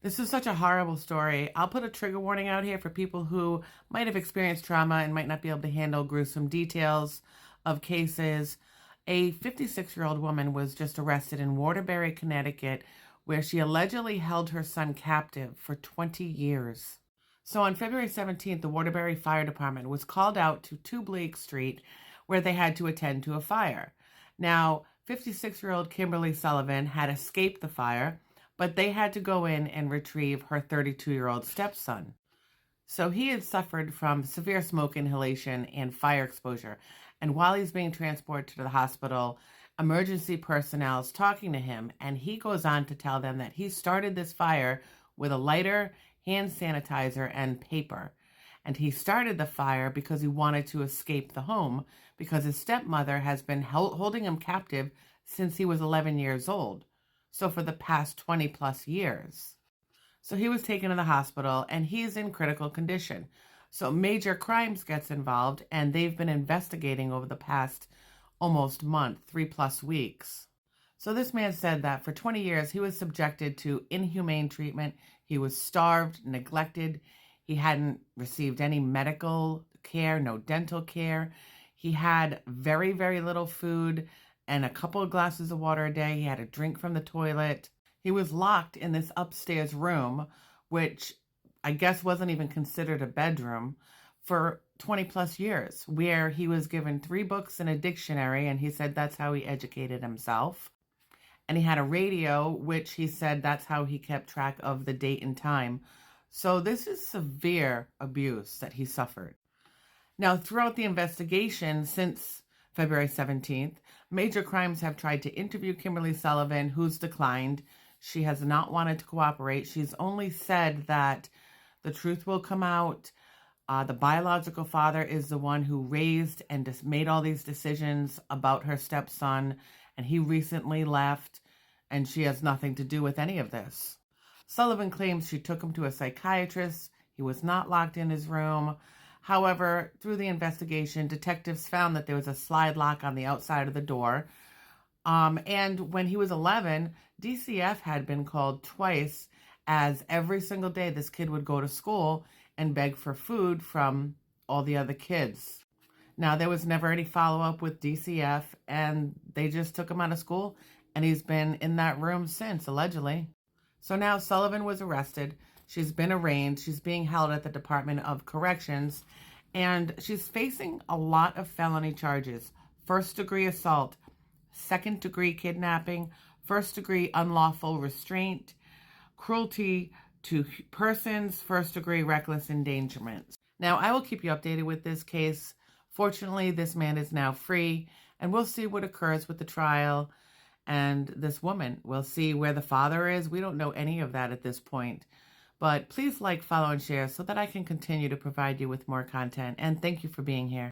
This is such a horrible story. I'll put a trigger warning out here for people who might have experienced trauma and might not be able to handle gruesome details of cases. A 56-year-old woman was just arrested in Waterbury, Connecticut, where she allegedly held her son captive for 20 years. So on February 17th, the Waterbury Fire Department was called out to 2 Blake Street, where they had to attend to a fire. Now, 56-year-old Kimberly Sullivan had escaped the fire, but they had to go in and retrieve her 32-year-old stepson. So he had suffered from severe smoke inhalation and fire exposure. And while he's being transported to the hospital, emergency personnel is talking to him, and he goes on to tell them that he started this fire with a lighter, hand sanitizer, and paper. And he started the fire because he wanted to escape the home because his stepmother has been holding him captive since he was 11 years old. So for the past 20 plus years. So he was taken to the hospital and he's in critical condition. So Major Crimes gets involved and they've been investigating over the past almost month, 3+ weeks. So this man said that for 20 years he was subjected to inhumane treatment. He was starved, neglected. He hadn't received any medical care, no dental care. He had very, very little food and a couple of glasses of water a day. He had a drink from the toilet. He was locked in this upstairs room, which I guess wasn't even considered a bedroom, for 20 plus years, where he was given 3 books and a dictionary, and he said that's how he educated himself. And he had a radio, which he said that's how he kept track of the date and time. So this is severe abuse that he suffered. Now, throughout the investigation since February 17th, Major Crimes have tried to interview Kimberly Sullivan, who's declined. She has not wanted to cooperate. She's only said that the truth will come out. The biological father is the one who raised and just made all these decisions about her stepson, and he recently left, and she has nothing to do with any of this. Sullivan claims she took him to a psychiatrist. He was not locked in his room. However, through the investigation, detectives found that there was a slide lock on the outside of the door. And when he was 11, DCF had been called twice, as every single day this kid would go to school and beg for food from all the other kids. Now, there was never any follow-up with DCF, and they just took him out of school, and he's been in that room since, allegedly. So now Sullivan was arrested. She's been arraigned. She's being held at the Department of Corrections, and she's facing a lot of felony charges. First-degree assault, second-degree kidnapping, first-degree unlawful restraint, cruelty to persons, first-degree reckless endangerment. Now, I will keep you updated with this case. Fortunately, this man is now free, and we'll see what occurs with the trial and this woman. We'll see where the father is. We don't know any of that at this point. But please like, follow, and share so that I can continue to provide you with more content. And thank you for being here.